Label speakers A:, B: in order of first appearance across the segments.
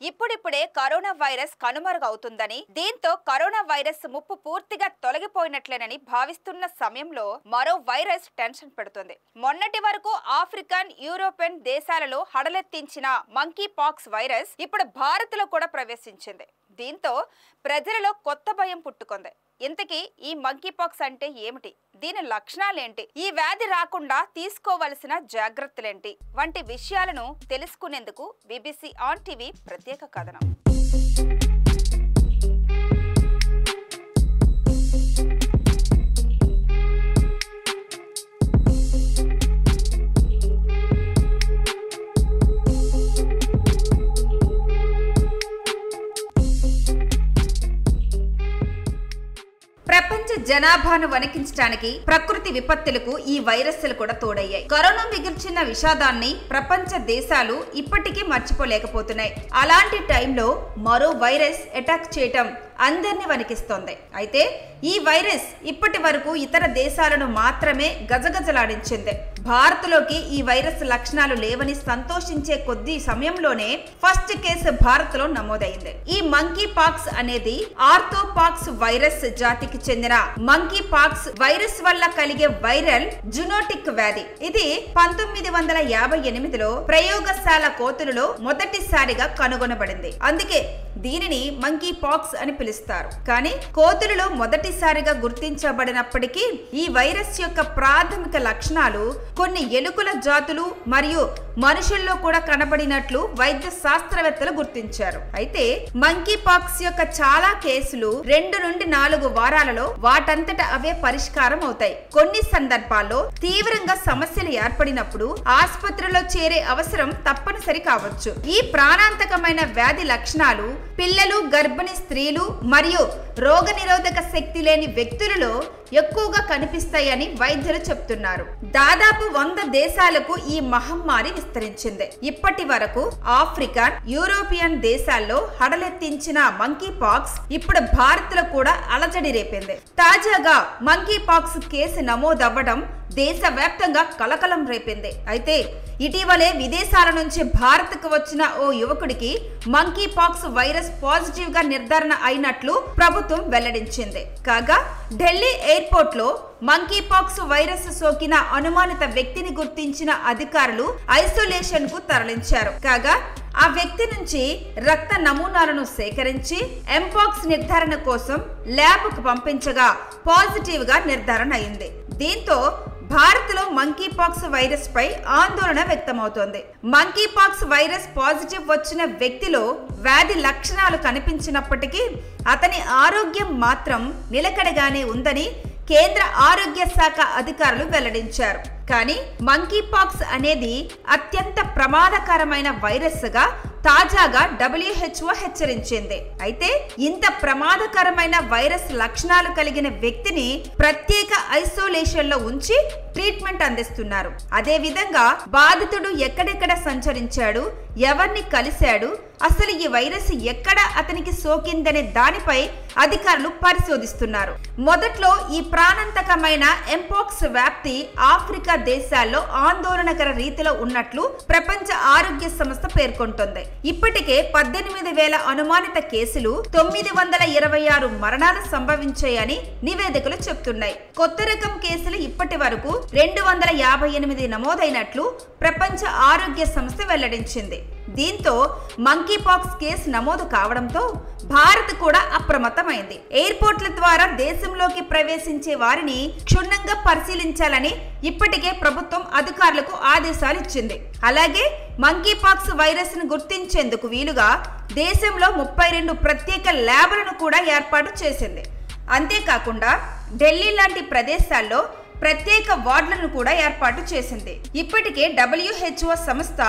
A: ఇప్పుడిప్పుడే corona virus కనుమరుగవుతుందని, దీంతో corona virus ముప్పు పూర్తిగా తొలగిపోయినట్లేనని భావిస్తున్న సమయంలో మరో వైరస్ టెన్షన్ పెడుతుంది. మొన్నటి వరకు ఆఫ్రికన్, యూరోపియన్ దేశాలలో హడలెత్తించిన మంకీ పాక్స్ వైరస్ ఇప్పుడు భారత్లో కూడా ప్రవేశించింది. దీంతో ప్రజలలో కొత్త భయం పుట్టుకుంది. ఇంతకీ ఈ మంకీ పాక్స్ అంటే ఏమిటి, దీని లక్షణాలేంటి, ఈ వ్యాధి రాకుండా తీసుకోవలసిన జాగ్రత్తలేంటి వంటి విషయాలను తెలుసుకునేందుకు BBC ఆన్ టీవీ ప్రత్యేక కథనం. ప్రపంచ జనాభాను వణికించడానికి ప్రకృతి విపత్తులకు ఈ వైరస్లు కూడా తోడయ్యాయి. కరోనా మిగిల్చిన విషాదాన్ని ప్రపంచ దేశాలు ఇప్పటికీ మర్చిపోలేకపోతున్నాయి. అలాంటి టైంలో మరో వైరస్ అటాక్ చేయటం అందరినీ వణికిస్తోంది. అయితే ఈ వైరస్ ఇప్పటి వరకు ఇతర దేశాలను మాత్రమే గజగజలాడించింది. భారత్లోకి ఈ వైరస్ లక్షణాలు లేవని సంతోషించే కొద్ది సమయంలోనే ఫస్ట్ కేసు భారత్లో నమోదైంది. ఈ మంకీ పాక్స్ అనేది ఆర్థోపాక్స్ వైరస్ జాతికి చెందిన మంకీ పాక్స్ వైరస్ వల్ల కలిగే వైరల్ జునోటిక్ వ్యాధి. ఇది 1958లో ప్రయోగశాల కోతులలో మొదటిసారిగా కనుగొనబడింది. అందుకే దీనిని మంకీ పాక్స్ అని పిలుస్తారు. కానీ కోతులలో మొదటిసారిగా గుర్తించబడినప్పటికీ ఈ వైరస్ యొక్క ప్రాథమిక లక్షణాలు కొన్ని ఎలుకల జాతులు మరియు మనుషుల్లో కూడా కనబడినట్లు వైద్య శాస్త్రవేత్తలు గుర్తించారు. అయితే మంకీ పాక్స్ యొక్క చాలా కేసులు 2 నుండి 4 వారాలలో వాటంతట అవే పరిష్కారం అవుతాయి. కొన్ని సందర్భాల్లో తీవ్రంగా సమస్యలు ఏర్పడినప్పుడు ఆసుపత్రిలో చేరే అవసరం తప్పనిసరి కావచ్చు. ఈ ప్రాణాంతకమైన వ్యాధి లక్షణాలు పిల్లలు, గర్భిణీ స్త్రీలు మరియు రోగనిరోధక శక్తి లేని వ్యక్తులలో ఎక్కువగా కనిపిస్తాయని వైద్యులు చెప్తున్నారు. దాదాపు 100 దేశాలకు ఈ మహమ్మారి విస్తరించింది. ఇప్పటి వరకు ఆఫ్రికన్, యూరోపియన్ దేశాల్లో హడలెత్తించిన మంకీ పాక్స్ ఇప్పుడు భారత్లో కూడా అలజడి రేపింది. తాజాగా మంకీ పాక్స్ కేసు నమోదవ్వడం దేశవ్యాప్తంగా కలకలం రేపింది. అయితే ఇటీవలే విదేశాల నుంచి భారత్కు వచ్చిన ఓ యువకుడికి మంకీ పాక్స్ వైరస్ పాజిటివ్ గా నిర్ధారణ అయినట్లు ప్రభుత్వం వెల్లడించింది. కాగా ఢిల్లీ ఎయిర్పోర్ట్ లో మంకీ పాక్స్ వైరస్ సోకిన అనుమానిత వ్యక్తిని గుర్తించిన అధికారులు ఐసోలేషన్ కు తరలించారు. కాగా ఆ వ్యక్తి నుంచి రక్త నమూనాలను సేకరించి ఎంపాక్స్ నిర్ధారణ కోసం ల్యాబ్ కు పంపించగా పాజిటివ్ గా నిర్ధారణ అయింది. దీంతో భారత్లో మంకీ పాక్స్ వైరస్ పై ఆందోళన వ్యక్తమవుతోంది. మంకీ పాక్స్ వైరస్ పాజిటివ్ వచ్చిన వ్యక్తిలో వ్యాధి లక్షణాలు కనిపించినప్పటికీ అతని ఆరోగ్యం మాత్రం నిలకడగానే ఉందని కేంద్ర ఆరోగ్య శాఖ అధికారులు వెల్లడించారు. కానీ మంకీ పాక్స్ అనేది అత్యంత ప్రమాదకరమైన వైరస్ గా తాజాగా WHO హెచ్చరించింది. అయితే ఇంత ప్రమాదకరమైన వైరస్ లక్షణాలు కలిగిన వ్యక్తిని ప్రత్యేక ఐసోలేషన్ లో ఉంచి ట్రీట్మెంట్ అందిస్తున్నారు. అదే విధంగా బాధితుడు ఎక్కడెక్కడ సంచరించాడు, ఎవరిని కలిశాడు, అసలు ఈ వైరస్ ఎక్కడ అతనికి సోకిందనే దానిపై అధికారులు పరిశోధిస్తున్నారు. మొదట్లో ఈ ప్రాణాంతకమైన ఎంపాక్స్ వ్యాప్తి ఆఫ్రికా దేశాల్లో ఆందోళనకర రీతిలో ఉన్నట్లు ప్రపంచ ఆరోగ్య సంస్థ పేర్కొంటోంది. ఇప్పటికే 18,000 అనుమానిత కేసులు, 926 మరణాలు సంభవించాయని నివేదికలు చెప్తున్నాయి. కొత్త రకం కేసులు ఇప్పటి వరకు 258 నమోదైనట్లు ప్రపంచ ఆరోగ్య సంస్థ వెల్లడించింది. దీంతో మంకీ పాక్స్ కేసు నమోదు కావడంతో భారత్ కూడా అప్రమత్తమైంది. ఎయిర్పోర్ట్ల ద్వారా దేశంలోకి ప్రవేశించే వారిని క్షుణ్ణంగా పరిశీలించాలని ఇప్పటికే ప్రభుత్వం అధికారులకు ఆదేశాలు ఇచ్చింది. అలాగే మంకీ పాక్స్ వైరస్ ను గుర్తించేందుకు వీలుగా దేశంలో 32 ప్రత్యేక ల్యాబ్లను కూడా ఏర్పాటు చేసింది. అంతేకాకుండా ఢిల్లీ లాంటి ప్రదేశాల్లో ప్రత్యేక వార్డులను కూడా ఏర్పాటు చేసింది. ఇప్పటికే WHO సంస్థ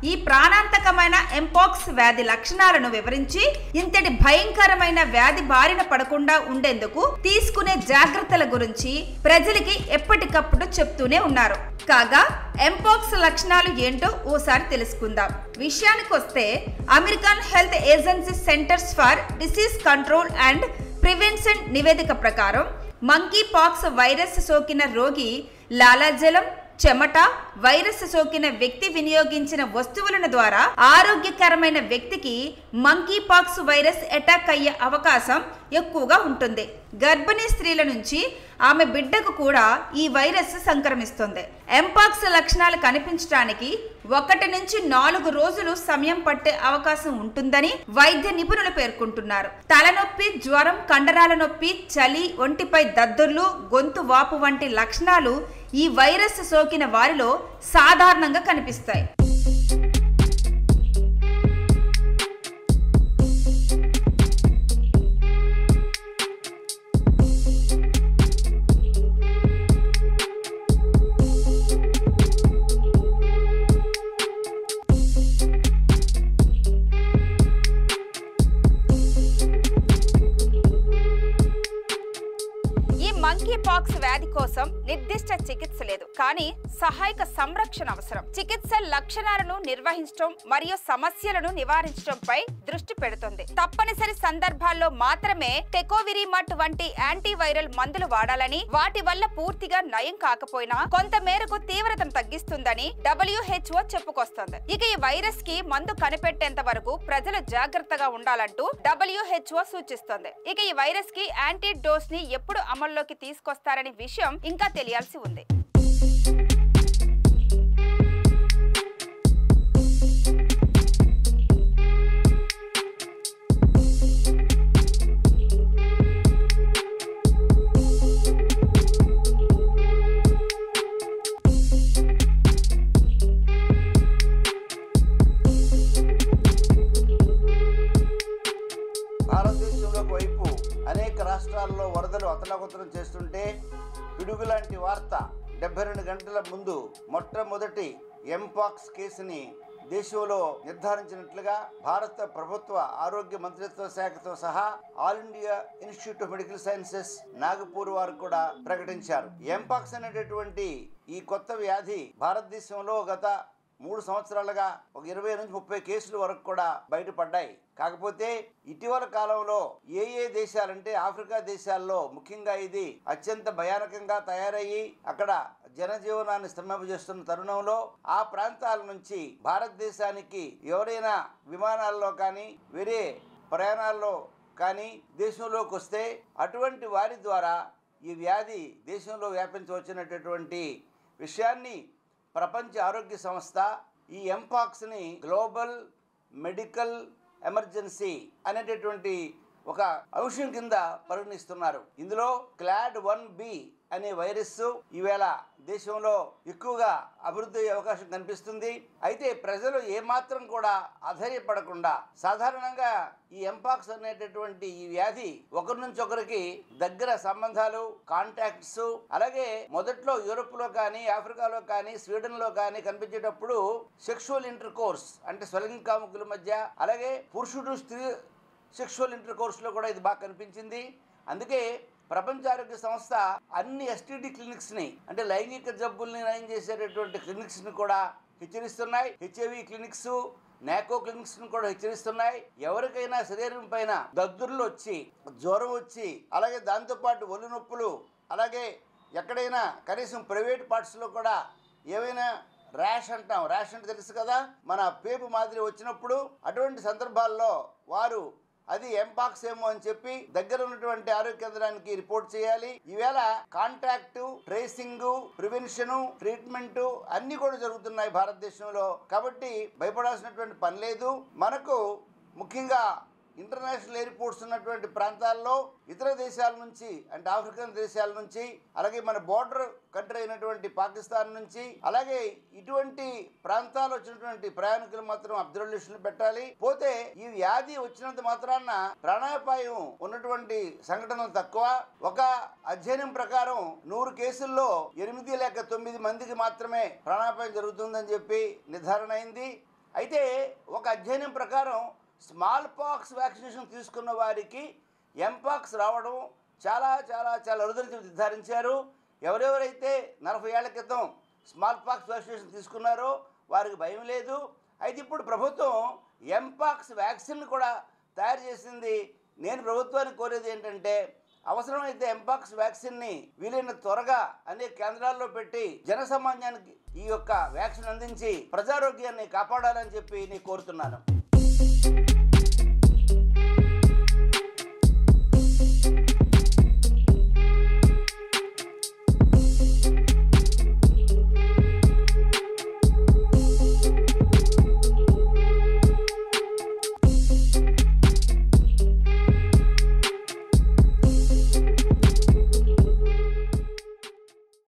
A: ఈ ప్రాణాంతకమైన ఎంపాక్స్ వ్యాధి లక్షణాలను వివరించి ఇంతటి భయంకరమైన వ్యాధి బారిన పడకుండా ఉండేందుకు తీసుకునే జాగ్రత్తల గురించి ప్రజలకి ఎప్పటికప్పుడు చెప్తూనే ఉన్నారు. కాగా ఎంపాక్స్ లక్షణాలు ఏంటో ఓసారి తెలుసుకుందాం. విషయానికి వస్తే American health agency centres for disease control and prevention నివేదిక ప్రకారం మంకీ పాక్స్ వైరస్ సోకిన రోగి లాలాజలం, చెమట, వైరస్ సోకిన వ్యక్తి వినియోగించిన వస్తువుల ద్వారా ఆరోగ్యకరమైన వ్యక్తికి మంకీ పాక్స్ వైరస్ అటాక్ అయ్యే అవకాశం ఎక్కువగా ఉంటుంది. గర్భిణీ స్త్రీల నుంచి ఆమె బిడ్డకు కూడా ఈ వైరస్ సంక్రమిస్తుంది. ఎంపాక్స్ లక్షణాలు కనిపించడానికి 1 నుంచి 4 రోజులు సమయం పట్టే అవకాశం ఉంటుందని వైద్య నిపుణులు పేర్కొంటున్నారు. తలనొప్పి, జ్వరం, కండరాల నొప్పి, చలి, ఒంటిపై దద్దుర్లు, గొంతు వాపు వంటి లక్షణాలు ఈ వైరస్ సోకిన వారిలో సాధారణంగా కనిపిస్తాయి. మంకీ పాక్స్ వ్యాధి కోసం నిర్దిష్ట చికిత్స లేదు, కానీ సహాయక సంరక్షణ అవసరం. చికిత్స లక్షణాలను నిర్వహించడం మరియు సమస్యలను నివారించడంపై దృష్టి పెడుతుంది. తప్పనిసరి సందర్భాల్లో మాత్రమే టెకోవిరిమట్ వంటి యాంటీవైరల్ మందులు వాడాలని, వాటి వల్ల పూర్తిగా నయం కాకపోయినా కొంత మేరకు తీవ్రతను తగ్గిస్తుందని WHO చెప్పుకొస్తోంది. ఇక ఈ వైరస్ కి మందు కనిపెట్టేంత వరకు ప్రజలు జాగ్రత్తగా ఉండాలంటూ WHO సూచిస్తోంది. ఇక ఈ వైరస్ కి యాంటీ డోస్ ని ఎప్పుడు అమల్లోకి తీసుకొస్తారనే విషయం ఇంకా తెలియాల్సి ఉంది.
B: అనేక రాష్ట్రాల్లో వరదలు అతలాకుతలం చేస్తుంటే పిడుగులాంటి వార్త 72 గంటల ముందు మొట్టమొదటి ఎంపాక్స్ కేసుని దేశంలో నిర్ధారించినట్లుగా భారత ప్రభుత్వ ఆరోగ్య మంత్రిత్వ శాఖతో సహా all India institute of medical sciences Nagpur వారు కూడా ప్రకటించారు. ఎంపాక్స్ అనేటటువంటి ఈ కొత్త వ్యాధి భారతదేశంలో గత 3 సంవత్సరాలుగా ఒక 20 నుంచి 30 కేసుల వరకు కూడా బయటపడ్డాయి. కాకపోతే ఇటీవల కాలంలో ఏ దేశాలంటే ఆఫ్రికా దేశాల్లో ముఖ్యంగా ఇది అత్యంత భయానకంగా తయారయ్యి అక్కడ జనజీవనాన్ని స్తంభింపజేస్తున్న తరుణంలో ఆ ప్రాంతాల నుంచి భారతదేశానికి ఎవరైనా విమానాల్లో కానీ వేరే ప్రయాణాల్లో కానీ దేశంలోకి వస్తే అటువంటి వారి ద్వారా ఈ వ్యాధి దేశంలో వ్యాపించవచ్చినటువంటి విషయాన్ని ప్రపంచ ఆరోగ్య సంస్థ ఈ ఎంపాక్స్ని గ్లోబల్ మెడికల్ ఎమర్జెన్సీ అనేటటువంటి ఒక అంశం కింద పరిగణిస్తున్నారు. ఇందులో క్లాడ్ 1B అనే వైరస్ ఈవేళ దేశంలో ఎక్కువగా అభివృద్ధి అయ్యే అవకాశం కనిపిస్తుంది. అయితే ప్రజలు ఏమాత్రం కూడా అధైర్యపడకుండా సాధారణంగా ఈ ఎంపాక్స్ అనేటటువంటి ఈ వ్యాధి ఒకరి నుంచి ఒకరికి దగ్గర సంబంధాలు, కాంటాక్ట్స్, అలాగే మొదట్లో యూరోప్లో కానీ ఆఫ్రికాలో కానీ స్వీడన్లో కానీ కనిపించేటప్పుడు సెక్షువల్ ఇంటర్ కోర్స్ అంటే స్వలింగికాముకుల మధ్య, అలాగే పురుషుడు స్త్రీ సెక్షువల్ ఇంటర్ కోర్స్లో కూడా ఇది బాగా కనిపించింది. అందుకే ప్రపంచ ఆరోగ్య సంస్థ అన్ని STD క్లినిక్స్ని అంటే లైంగిక జబ్బుల్ని నయం చేసేటటువంటి క్లినిక్స్ని కూడా హెచ్చరిస్తున్నాయి. HIV క్లినిక్స్, నాకో క్లినిక్స్ని కూడా హెచ్చరిస్తున్నాయి. ఎవరికైనా శరీరం పైన దద్దుర్లు వచ్చి, జ్వరం వచ్చి, అలాగే దాంతోపాటు ఒళ్ళు నొప్పులు, అలాగే ఎక్కడైనా కనీసం ప్రైవేట్ పార్ట్స్లో కూడా ఏవైనా ర్యాష్ అంటాం, ర్యాష్ అంటే తెలుసు కదా, మన పేపు మాదిరి వచ్చినప్పుడు అటువంటి సందర్భాల్లో వారు అది ఎంపాక్స్ ఏమో అని చెప్పి దగ్గర ఉన్నటువంటి ఆరోగ్య కేంద్రానికి రిపోర్ట్ చేయాలి. ఈవేళ కాంటాక్ట్ ట్రేసింగ్, ప్రివెన్షన్, ట్రీట్మెంట్ అన్ని కూడా జరుగుతున్నాయి భారతదేశంలో. కాబట్టి భయపడాల్సినటువంటి పని లేదు. మనకు ముఖ్యంగా ఇంటర్నేషనల్ ఎయిర్పోర్ట్స్ ఉన్నటువంటి ప్రాంతాల్లో ఇతర దేశాల నుంచి అంటే ఆఫ్రికన్ దేశాల నుంచి, అలాగే మన బోర్డర్ కంట్రీ అయినటువంటి పాకిస్తాన్ నుంచి, అలాగే ఇటువంటి ప్రాంతాలు వచ్చినటువంటి ప్రయాణికులు మాత్రం అబ్జర్వేషన్లు పెట్టాలి. పోతే ఈ వ్యాధి వచ్చినంత మాత్రాన ప్రాణాపాయం ఉన్నటువంటి సంఘటనలు తక్కువ. ఒక అధ్యయనం ప్రకారం 100 కేసుల్లో 8 లేక 9 మందికి మాత్రమే ప్రాణాపాయం జరుగుతుందని చెప్పి నిర్ధారణ అయింది. అయితే ఒక అధ్యయనం ప్రకారం స్మాల్ పాక్స్ వ్యాక్సినేషన్ తీసుకున్న వారికి ఎంపాక్స్ రావడం చాలా చాలా చాలా అరుదని నిర్ధారించారు. ఎవరెవరైతే 40 ఏళ్ల క్రితం స్మాల్ పాక్స్ వ్యాక్సినేషన్ తీసుకున్నారో వారికి భయం లేదు. అయితే ఇప్పుడు ప్రభుత్వం ఎంపాక్స్ వ్యాక్సిన్ కూడా తయారు చేసింది. నేను ప్రభుత్వానికి కోరేది ఏంటంటే అవసరమైతే ఎంపాక్స్ వ్యాక్సిన్ ని వీలైన త్వరగా అనేక కేంద్రాల్లో పెట్టి జనసామాన్యానికి ఈ యొక్క వ్యాక్సిన్ అందించి ప్రజారోగ్యాన్ని కాపాడాలని చెప్పి నేను కోరుతున్నాను.